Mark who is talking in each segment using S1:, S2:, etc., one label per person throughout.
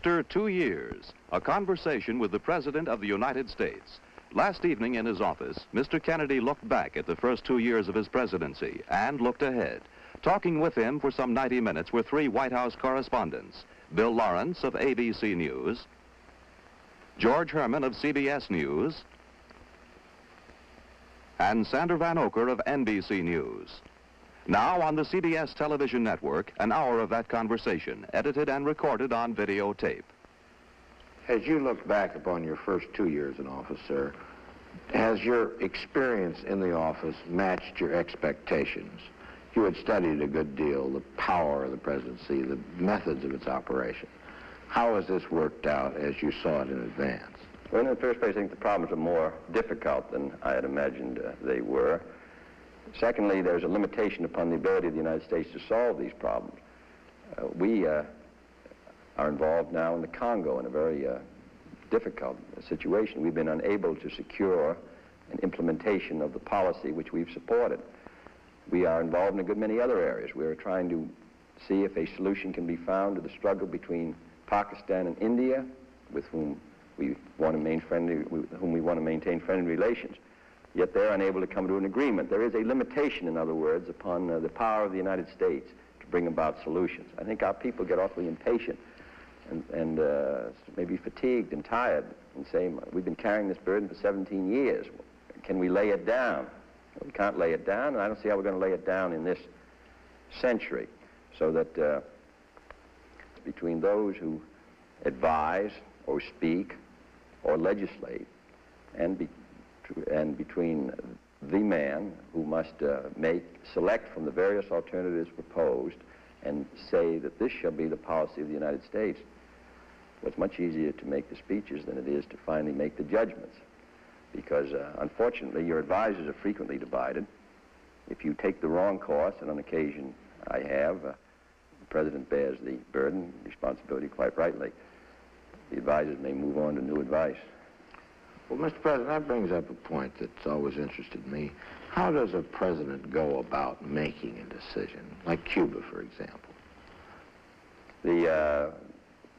S1: After 2 years, a conversation with the President of the United States. Last evening in his office, Mr. Kennedy looked back at the first 2 years of his presidency and looked ahead. Talking with him for some 90 minutes were 3 White House correspondents: Bill Lawrence of ABC News, George Herman of CBS News, and Sandra Van Oker of NBC News. Now on the CBS television network, an hour of that conversation, edited and recorded on videotape.
S2: As you look back upon your first 2 years in office, sir, has your experience in the office matched your expectations? You had studied a good deal, the power of the presidency, the methods of its operation. How has this worked out as you saw it in advance?
S3: Well, in the first place, I think the problems are more difficult than I had imagined they were. Secondly, there's a limitation upon the ability of the United States to solve these problems. We are involved now in the Congo in a very difficult situation. We've been unable to secure an implementation of the policy which we've supported. We are involved in a good many other areas. We are trying to see if a solution can be found to the struggle between Pakistan and India, with whom we want to maintain friendly relations. Yet they're unable to come to an agreement. There is a limitation, in other words, upon the power of the United States to bring about solutions. I think our people get awfully impatient and maybe fatigued and tired and say, we've been carrying this burden for 17 years. Can we lay it down? Well, we can't lay it down, and I don't see how we're going to lay it down in this century. So that between those who advise or speak or legislate and between the man who must select from the various alternatives proposed and say that this shall be the policy of the United States. Well, it's much easier to make the speeches than it is to finally make the judgments, because unfortunately your advisors are frequently divided. If you take the wrong course, and on occasion I have, the President bears the burden, responsibility quite rightly. The advisors may move on to new advice.
S2: Well, Mr. President, that brings up a point that's always interested me. How does a president go about making a decision, like Cuba, for example?
S3: The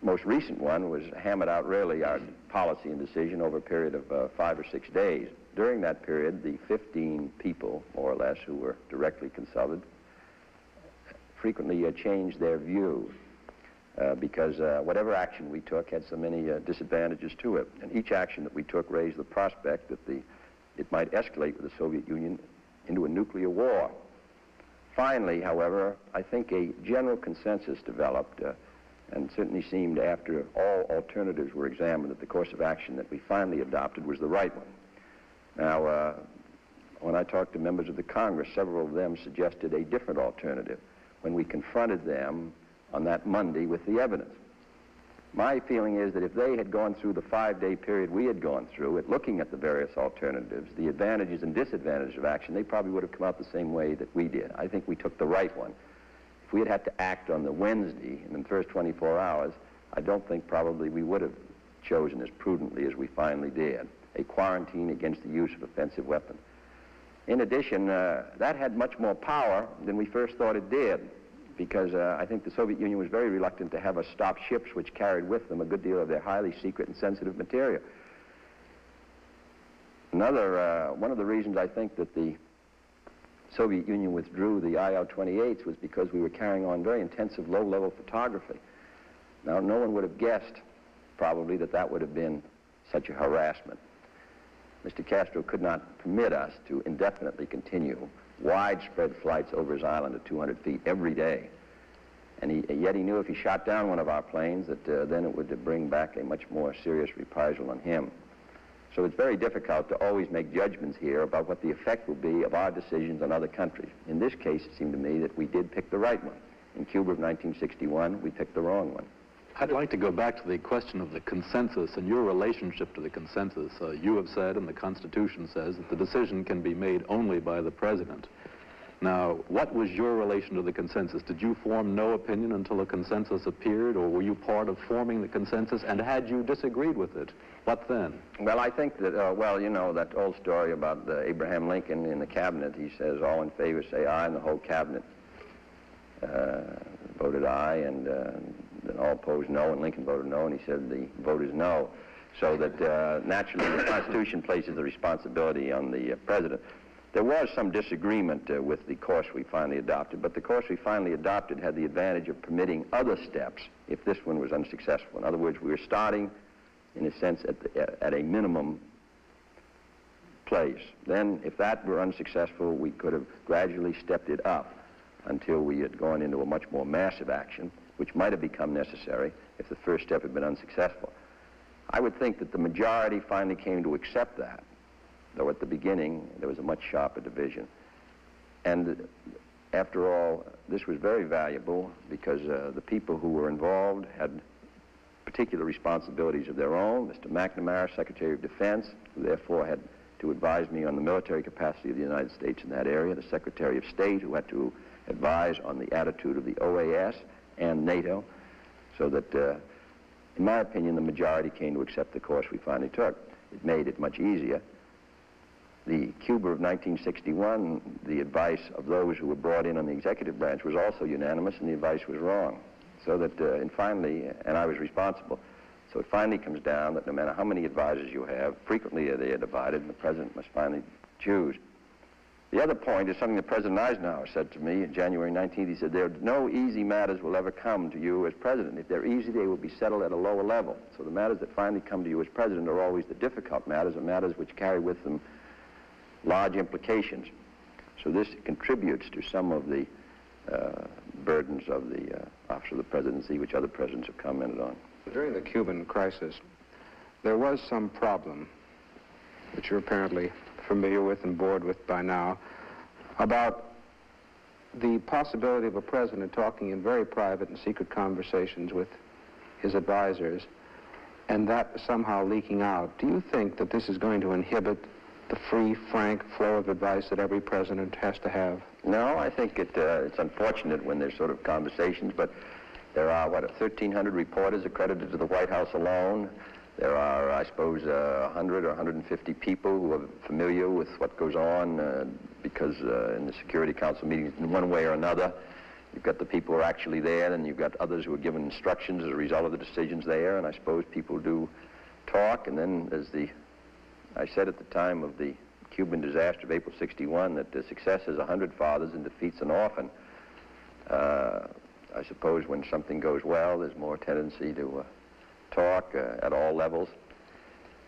S3: most recent one was hammered out, really, our policy and decision over a period of 5 or 6 days. During that period, the 15 people, more or less, who were directly consulted, frequently changed their view. Because whatever action we took had so many disadvantages to it. And each action that we took raised the prospect that it might escalate with the Soviet Union into a nuclear war. Finally, however, I think a general consensus developed and certainly seemed, after all alternatives were examined, that the course of action that we finally adopted was the right one. Now, when I talked to members of the Congress, several of them suggested a different alternative when we confronted them on that Monday with the evidence. My feeling is that if they had gone through the 5-day period we had gone through at looking at the various alternatives, the advantages and disadvantages of action, they probably would have come out the same way that we did. I think we took the right one. If we had had to act on the Wednesday in the first 24 hours, I don't think probably we would have chosen as prudently as we finally did, a quarantine against the use of offensive weapons. In addition, that had much more power than we first thought it did, because I think the Soviet Union was very reluctant to have us stop ships which carried with them a good deal of their highly secret and sensitive material. One of the reasons I think that the Soviet Union withdrew the IL-28s was because we were carrying on very intensive low-level photography. Now, no one would have guessed, probably, that that would have been such a harassment. Mr. Castro could not permit us to indefinitely continue widespread flights over his island at 200 feet every day. And yet he knew if he shot down one of our planes that then it would bring back a much more serious reprisal on him. So it's very difficult to always make judgments here about what the effect will be of our decisions on other countries. In this case, it seemed to me that we did pick the right one. In Cuba of 1961, we picked the wrong one.
S4: I'd like to go back to the question of the consensus and your relationship to the consensus. You have said, and the Constitution says, that the decision can be made only by the President. Now, what was your relation to the consensus? Did you form no opinion until a consensus appeared, or were you part of forming the consensus? And had you disagreed with it, what then?
S3: Well, I think that, well, you know, that old story about Abraham Lincoln in the cabinet. He says, all in favor say aye, and the whole cabinet voted aye, and then all opposed no, and Lincoln voted no, and he said the vote is no. So that naturally the Constitution places the responsibility on the President. There was some disagreement with the course we finally adopted, but the course we finally adopted had the advantage of permitting other steps if this one was unsuccessful. In other words, we were starting, in a sense, at a minimum place. Then, if that were unsuccessful, we could have gradually stepped it up until we had gone into a much more massive action, which might have become necessary if the first step had been unsuccessful. I would think that the majority finally came to accept that, though at the beginning there was a much sharper division. And after all, this was very valuable because the people who were involved had particular responsibilities of their own. Mr. McNamara, Secretary of Defense, who therefore had to advise me on the military capacity of the United States in that area, the Secretary of State, who had to advise on the attitude of the OAS and NATO, so that, in my opinion, the majority came to accept the course we finally took. It made it much easier. The Cuba of 1961, the advice of those who were brought in on the executive branch was also unanimous, and the advice was wrong. So that, and finally, and I was responsible, so it finally comes down that no matter how many advisors you have, frequently they are divided, and the President must finally choose. The other point is something that President Eisenhower said to me on January 19th. He said, "There are no easy matters will ever come to you as President. If they're easy, they will be settled at a lower level. So the matters that finally come to you as President are always the difficult matters, and matters which carry with them large implications." So this contributes to some of the burdens of the office of the presidency, which other presidents have commented on.
S5: During the Cuban crisis, there was some problem, which you're apparently familiar with and bored with by now, about the possibility of a president talking in very private and secret conversations with his advisors, and that somehow leaking out. Do you think that this is going to inhibit the free, frank flow of advice that every president has to have?
S3: No, I think it's unfortunate when there's sort of conversations, but there are, 1,300 reporters accredited to the White House alone. There are, I suppose, 100 or 150 people who are familiar with what goes on because in the Security Council meetings, in one way or another, you've got the people who are actually there, and you've got others who are given instructions as a result of the decisions there, and I suppose people do talk. And then, as I said at the time of the Cuban disaster of April '61, that success is 100 fathers and defeat's an orphan. I suppose when something goes well, there's more tendency to talk at all levels.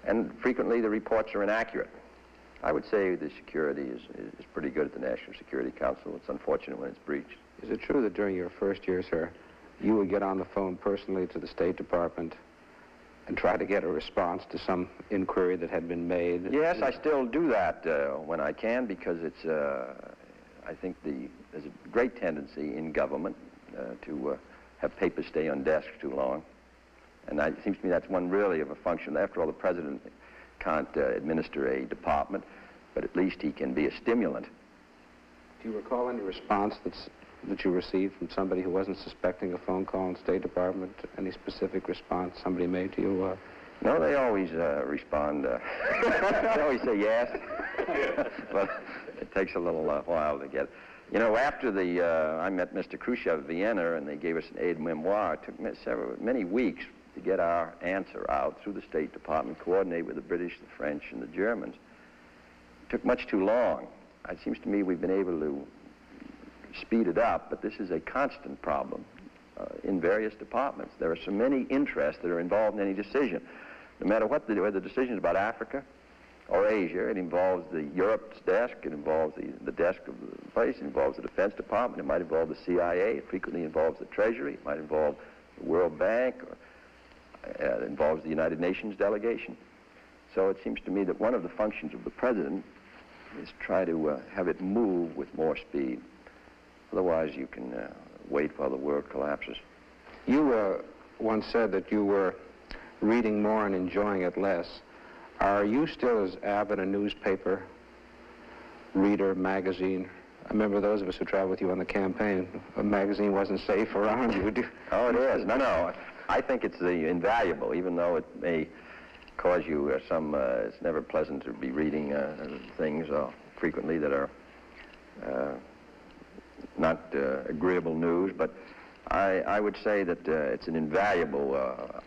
S3: And frequently the reports are inaccurate. I would say the security is pretty good at the National Security Council. It's unfortunate when it's breached.
S5: Is it true that during your first year, sir, you would get on the phone personally to the State Department and try to get a response to some inquiry that had been made?
S3: Yes, I still do that when I can, because it's, I think there's a great tendency in government to have papers stay on desks too long. And it seems to me that's one really of a function. After all, the President can't administer a department, but at least he can be a stimulant.
S5: Do you recall any response that you received from somebody who wasn't suspecting a phone call in the State Department? Any specific response somebody made to you?
S3: No, they always respond. They always say yes, but it takes a little while to get. You know, after I met Mr. Khrushchev at Vienna, and they gave us an aide-memoire, it took many weeks to get our answer out through the State Department, coordinate with the British, the French, and the Germans. It took much too long. It seems to me we've been able to speed it up, but this is a constant problem in various departments. There are so many interests that are involved in any decision. No matter what whether the decision is about Africa or Asia, it involves the Europe's desk, it involves the desk of the place, it involves the Defense Department, it might involve the CIA, it frequently involves the Treasury, it might involve the World Bank, or it involves the United Nations delegation. So it seems to me that one of the functions of the President is try to have it move with more speed. Otherwise, you can wait while the world collapses.
S5: You once said that you were reading more and enjoying it less. Are you still as avid a newspaper reader, magazine? I remember those of us who traveled with you on the campaign, a magazine wasn't safe around you.
S3: Oh, it is. No. I think it's invaluable, even though it may cause you it's never pleasant to be reading things frequently that are not agreeable news, but I would say that it's an invaluable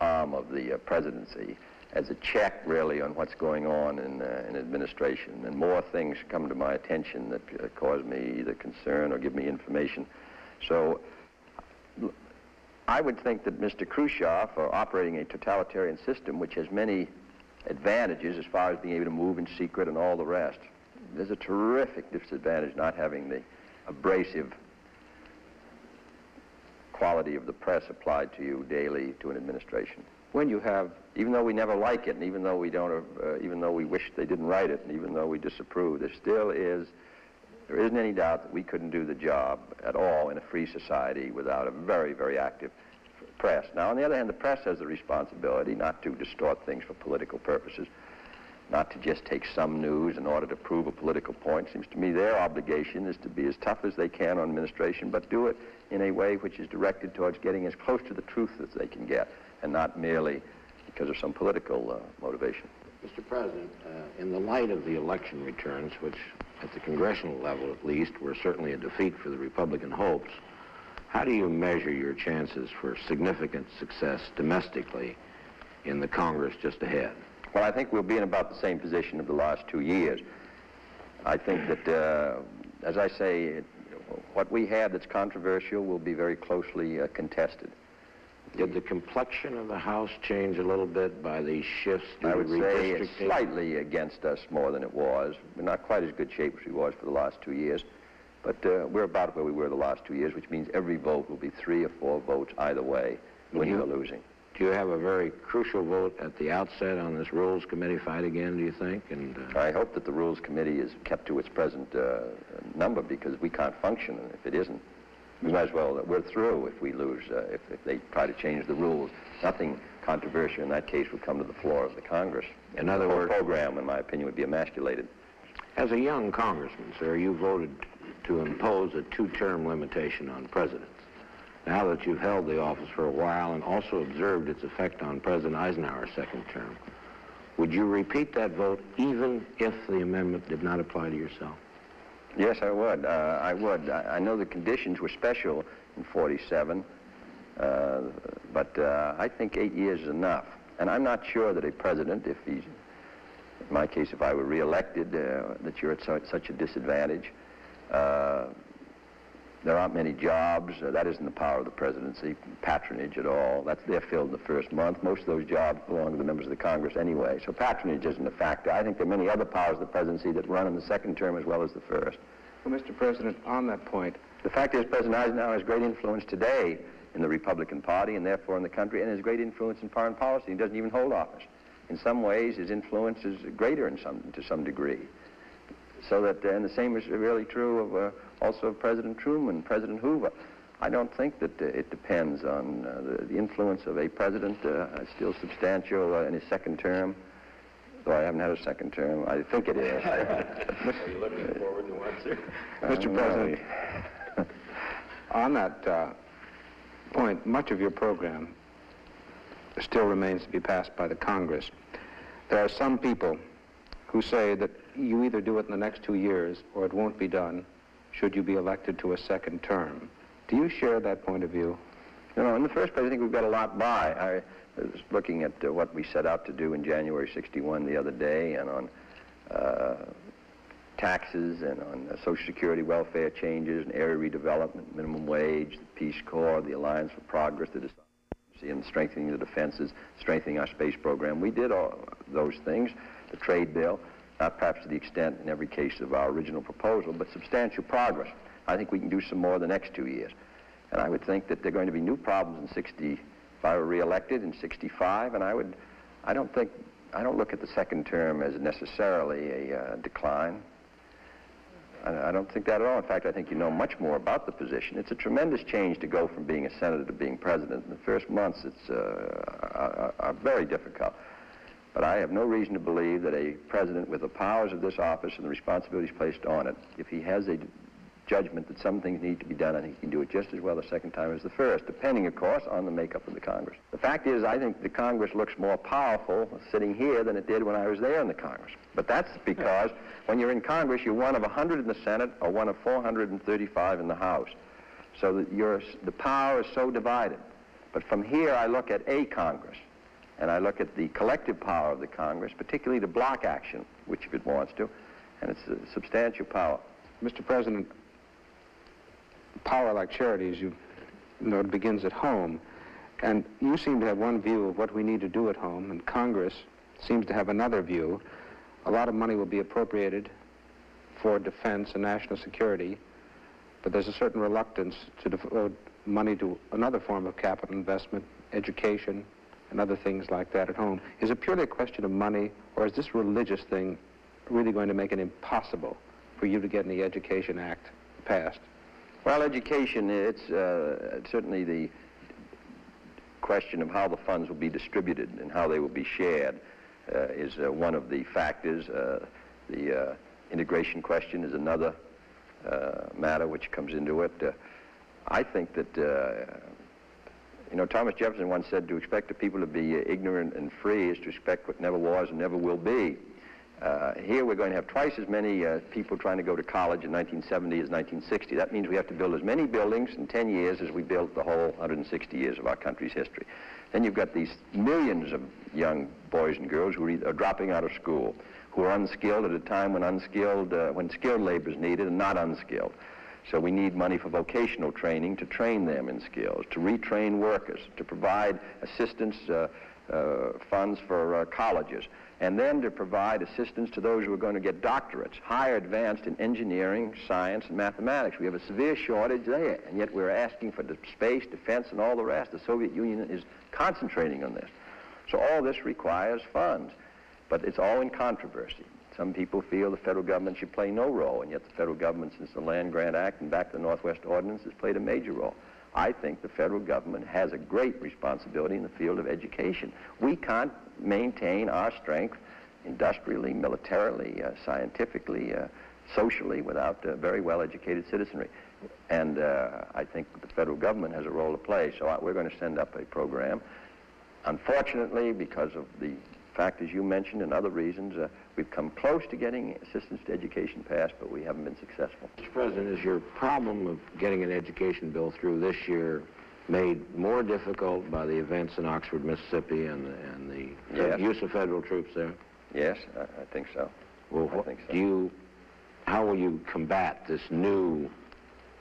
S3: arm of the presidency as a check, really, on what's going on in administration. And more things come to my attention that cause me either concern or give me information. So I would think that Mr. Khrushchev, operating a totalitarian system which has many advantages as far as being able to move in secret and all the rest, there's a terrific disadvantage not having the abrasive quality of the press applied to you daily to an administration.
S5: When you have,
S3: even though we never like it, and even though we don't, even though we wish they didn't write it, and even though we disapprove, there isn't any doubt that we couldn't do the job at all in a free society without a very, very active press. Now, on the other hand, the press has the responsibility not to distort things for political purposes, not to just take some news in order to prove a political point. It seems to me their obligation is to be as tough as they can on administration, but do it in a way which is directed towards getting as close to the truth as they can get, and not merely because of some political motivation.
S2: Mr. President, in the light of the election returns, which at the congressional level at least were certainly a defeat for the Republican hopes, how do you measure your chances for significant success domestically in the Congress just ahead?
S3: Well, I think we'll be in about the same position of the last 2 years. I think that, as I say, what we have that's controversial will be very closely contested.
S2: Did the complexion of the House change a little bit by these shifts due
S3: I
S2: to
S3: would say it's
S2: redistricting?
S3: slightly against us more than it was. We're not quite as good shape as we was for the last 2 years, but we're about where we were the last 2 years, which means every vote will be 3 or 4 votes either way, winning or losing.
S2: Do you have a very crucial vote at the outset on this Rules Committee fight again, do you think? And
S3: I hope that the Rules Committee is kept to its present number, because we can't function if it isn't. We might as well, we're through if we lose, if they try to change the rules. Nothing controversial in that case would come to the floor of the Congress.
S2: In other
S3: the
S2: words,
S3: whole program, in my opinion, would be emasculated.
S2: as a young congressman, sir, you voted to impose a 2-term limitation on presidents. Now that you've held the office for a while and also observed its effect on President Eisenhower's second term, would you repeat that vote even if the amendment did not apply to yourself?
S3: Yes, I would. I would. I know the conditions were special in 47, but I think 8 years is enough. And I'm not sure that a president, if he's, in my case, if I were reelected, that you're at such a disadvantage. There aren't many jobs. That isn't the power of the presidency, patronage at all. They're filled in the first month. Most of those jobs belong to the members of the Congress anyway, so patronage isn't a factor. I think there are many other powers of the presidency that run in the second term as well as the first.
S5: well, Mr. President, on that point,
S3: The fact is, President Eisenhower has great influence today in the Republican Party and therefore in the country, and has great influence in foreign policy. He doesn't even hold office. In some ways, his influence is greater to some degree. So that, and the same is really true of also of President Truman, President Hoover. I don't think that it depends on the influence of a president, still substantial in his second term, though I haven't had a second term. I think it is.
S2: Are you looking forward to one, sir?
S5: Mr. President, on that point, much of your program still remains to be passed by the Congress. There are some people who say that you either do it in the next 2 years or it won't be done should you be elected to a second term. Do you share that point of view?
S3: You know, in the first place, I think we've got a lot by. I was looking at what we set out to do in January '61 the other day, and on taxes and on Social Security welfare changes and area redevelopment, minimum wage, the Peace Corps, the Alliance for Progress, the democracy, and strengthening the defenses, strengthening our space program. We did all those things. The trade bill, not perhaps to the extent in every case of our original proposal, but substantial progress. I think we can do some more the next 2 years. And I would think that there are going to be new problems in 60, if I were reelected in 65, and I don't look at the second term as necessarily a decline. I don't think that at all. In fact, I think you know much more about the position. It's a tremendous change to go from being a senator to being president. In the first months, it's are very difficult. But I have no reason to believe that a president with the powers of this office and the responsibilities placed on it, if he has a judgment that some things need to be done, I think he can do it just as well the second time as the first, depending, of course, on the makeup of the Congress. The fact is, I think the Congress looks more powerful sitting here than it did when I was there in the Congress. But that's because when you're in Congress, you're one of 100 in the Senate or one of 435 in the House. so that the power is so divided. But from here, I look at a Congress, and I look at the collective power of the Congress, particularly the block action, which if it wants to, and it's a substantial power.
S5: Mr. President, power like charities, you know, it begins at home. And you seem to have one view of what we need to do at home, and Congress seems to have another view. A lot of money will be appropriated for defense and national security, but there's a certain reluctance to devote money to another form of capital investment, education, and other things like that at home. Is it purely a question of money, or is this religious thing really going to make it impossible for you to get any Education Act passed?
S3: Well, education, it's certainly the question of how the funds will be distributed and how they will be shared is one of the factors. The integration question is another matter which comes into it. I think that, you know, Thomas Jefferson once said to expect the people to be ignorant and free is to expect what never was and never will be. Here we're going to have twice as many people trying to go to college in 1970 as 1960. That means we have to build as many buildings in 10 years as we built the whole 160 years of our country's history. Then you've got these millions of young boys and girls who are dropping out of school, who are unskilled at a time when skilled labor is needed and not unskilled. So we need money for vocational training to train them in skills, to retrain workers, to provide assistance funds for colleges, and then to provide assistance to those who are going to get doctorates, higher advanced in engineering, science, and mathematics. We have a severe shortage there, and yet we're asking for space, defense, and all the rest. The Soviet Union is concentrating on this. So all this requires funds, but it's all in controversy. Some people feel the federal government should play no role, and yet the federal government, since the Land Grant Act and back to the Northwest Ordinance, has played a major role. I think the federal government has a great responsibility in the field of education. We can't maintain our strength industrially, militarily, scientifically, socially without very well-educated citizenry. And I think the federal government has a role to play. So we're going to send up a program. Unfortunately, because of the factors you mentioned and other reasons, we've come close to getting assistance to education passed, but we haven't been successful.
S2: Mr. President, is your problem of getting an education bill through this year made more difficult by the events in Oxford, Mississippi, and the use of federal troops there?
S3: Yes, I think so.
S2: Well,
S3: I think so.
S2: How will you combat this new?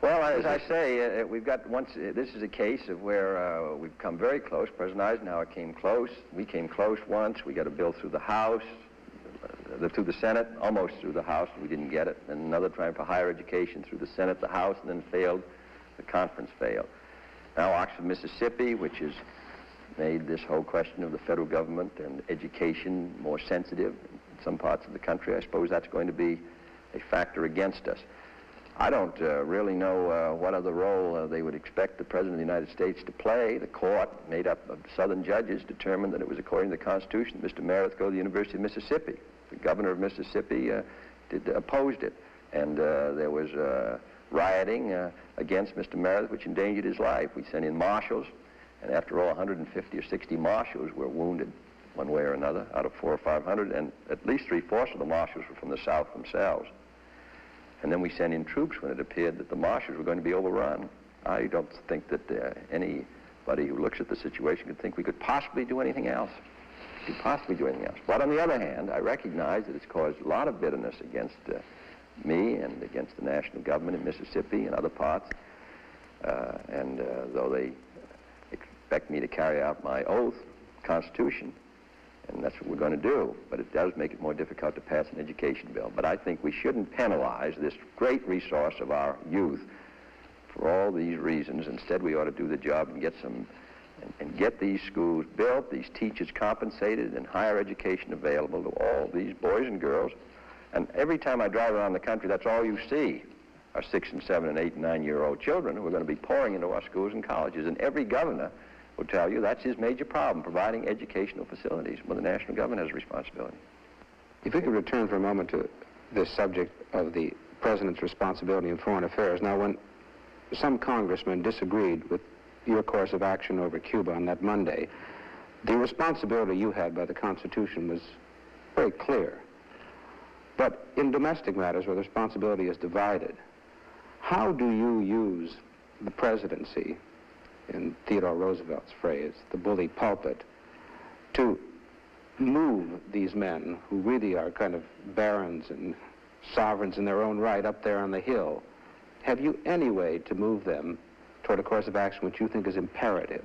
S3: Well, as I say, we've got this is a case of where we've come very close. President Eisenhower came close. We came close once. We got a bill through the House, through the Senate, almost through the House. We didn't get it. And another trying for higher education through the Senate, the House, and then failed. The conference failed. Now Oxford, Mississippi, which has made this whole question of the federal government and education more sensitive in some parts of the country. I suppose that's going to be a factor against us. I don't really know what other role they would expect the President of the United States to play. The court, made up of Southern judges, determined that it was according to the Constitution Mr. Meredith go to the University of Mississippi. The governor of Mississippi opposed it, and there was rioting against Mr. Meredith, which endangered his life. We sent in marshals, and after all, 150 or 60 marshals were wounded one way or another out of 400 or 500, and at least 3/4 of the marshals were from the South themselves. And then we sent in troops when it appeared that the marshals were going to be overrun. I don't think that anybody who looks at the situation could think we could possibly do anything else. But on the other hand, I recognize that it's caused a lot of bitterness against me and against the national government in Mississippi and other parts. And though they expect me to carry out my oath, Constitution, and that's what we're going to do, but it does make it more difficult to pass an education bill. But I think we shouldn't penalize this great resource of our youth for all these reasons. Instead, we ought to do the job and get these schools built, these teachers compensated, and higher education available to all these boys and girls. And every time I drive around the country, that's all you see are 6 and 7 and 8 and 9-year-old children who are going to be pouring into our schools and colleges. And every governor will tell you that's his major problem, providing educational facilities. Well, the national government has a responsibility.
S5: If we could return for a moment to this subject of the President's responsibility in foreign affairs. Now, when some congressmen disagreed with your course of action over Cuba on that Monday, the responsibility you had by the Constitution was very clear. But in domestic matters where the responsibility is divided, how do you use the presidency, in Theodore Roosevelt's phrase, the bully pulpit, to move these men who really are kind of barons and sovereigns in their own right up there on the hill? Have you any way to move them toward a course of action which you think is imperative?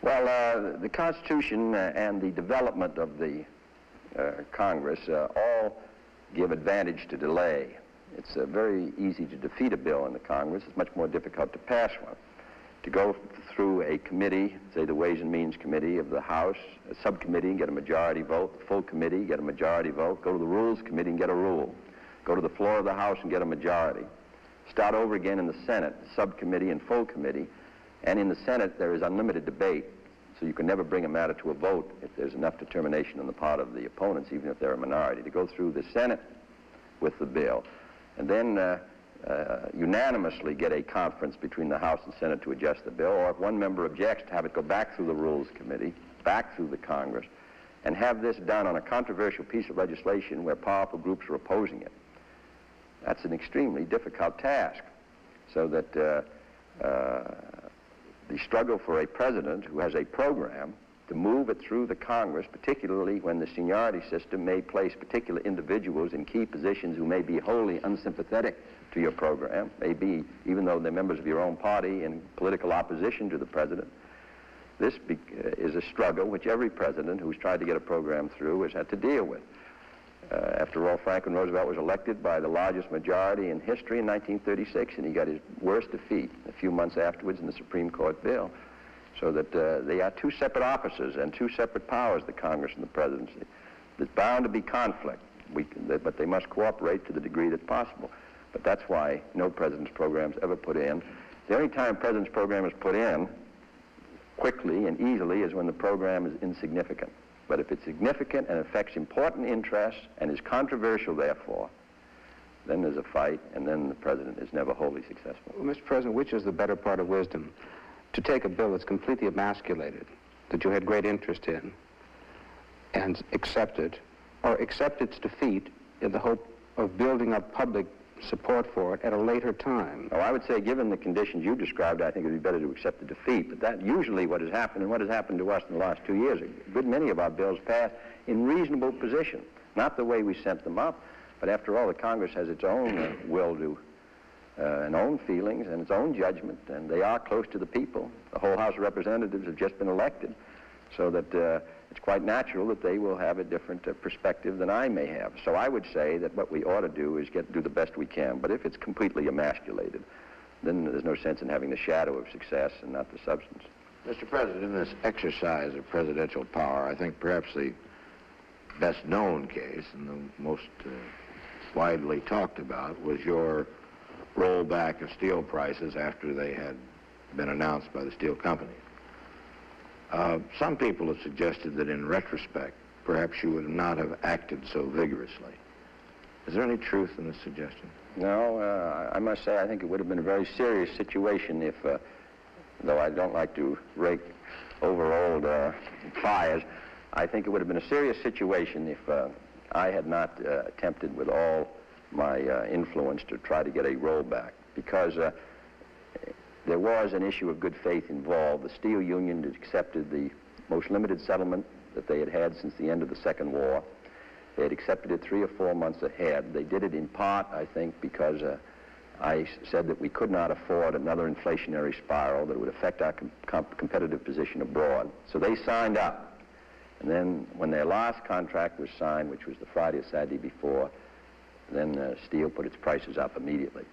S3: Well, the Constitution and the development of the Congress all give advantage to delay. It's very easy to defeat a bill in the Congress. It's much more difficult to pass one. To go through a committee, say the Ways and Means Committee of the House, a subcommittee and get a majority vote, the full committee, get a majority vote, go to the Rules Committee and get a rule, go to the floor of the House and get a majority, start over again in the Senate, subcommittee and full committee, and in the Senate there is unlimited debate, so you can never bring a matter to a vote if there's enough determination on the part of the opponents, even if they're a minority, to go through the Senate with the bill, and then unanimously get a conference between the House and Senate to adjust the bill, or if one member objects, to have it go back through the Rules Committee, back through the Congress, and have this done on a controversial piece of legislation where powerful groups are opposing it. That's an extremely difficult task, so that the struggle for a president who has a program to move it through the Congress, particularly when the seniority system may place particular individuals in key positions who may be wholly unsympathetic to your program, maybe even though they're members of your own party in political opposition to the president. This is a struggle which every president who's tried to get a program through has had to deal with. After all, Franklin Roosevelt was elected by the largest majority in history in 1936, and he got his worst defeat a few months afterwards in the Supreme Court bill. So that they are two separate offices and two separate powers, the Congress and the presidency. There's bound to be conflict, but they must cooperate to the degree that's possible. But that's why no president's program is ever put in. The only time a president's program is put in quickly and easily is when the program is insignificant. But if it's significant and affects important interests and is controversial, therefore, then there's a fight, and then the president is never wholly successful.
S5: Well, Mr. President, which is the better part of wisdom? To take a bill that's completely emasculated, that you had great interest in, and accept it, or accept its defeat in the hope of building up public support for it at a later time?
S3: Oh, I would say, given the conditions you described, I think it would be better to accept the defeat. But that usually what has happened, and what has happened to us in the last 2 years, a good many of our bills passed in reasonable position. Not the way we sent them up, but after all, the Congress has its own will to, and own feelings and its own judgment, and they are close to the people. The whole House of Representatives have just been elected, so that it's quite natural that they will have a different perspective than I may have. So I would say that what we ought to do is do the best we can. But if it's completely emasculated, then there's no sense in having the shadow of success and not the substance.
S2: Mr. President, in this exercise of presidential power, I think perhaps the best known case and the most widely talked about was your rollback of steel prices after they had been announced by the steel companies. Some people have suggested that in retrospect, perhaps you would not have acted so vigorously. Is there any truth in this suggestion?
S3: No, I must say I think it would have been a very serious situation if, though I don't like to rake over old fires, I think it would have been a serious situation if I had not attempted with all my influence to try to get a rollback, because there was an issue of good faith involved. The steel union had accepted the most limited settlement that they had had since the end of the Second War. They had accepted it 3 or 4 months ahead. They did it in part, I think, because I said that we could not afford another inflationary spiral that would affect our competitive position abroad. So they signed up. And then when their last contract was signed, which was the Friday or Saturday before, then steel put its prices up immediately.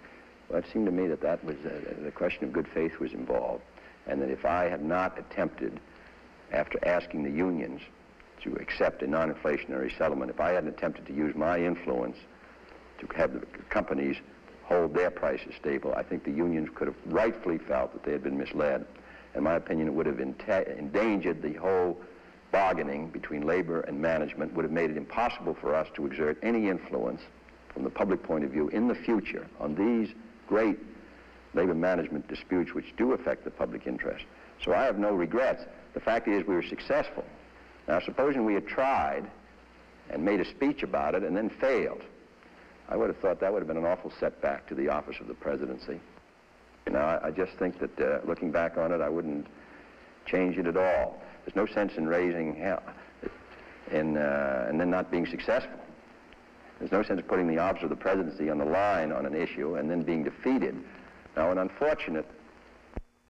S3: Well, it seemed to me that that was the question of good faith was involved, and that if I had not attempted, after asking the unions to accept a non-inflationary settlement, if I hadn't attempted to use my influence to have the companies hold their prices stable, I think the unions could have rightfully felt that they had been misled. In my opinion, it would have endangered the whole bargaining between labor and management, would have made it impossible for us to exert any influence from the public point of view in the future on these great labor management disputes which do affect the public interest. So I have no regrets. The fact is we were successful. Now, supposing we had tried and made a speech about it and then failed, I would have thought that would have been an awful setback to the office of the presidency. You know, I just think that looking back on it, I wouldn't change it at all. There's no sense in raising hell and then not being successful. There's no sense putting the office of the presidency on the line on an issue and then being defeated. Now, an unfortunate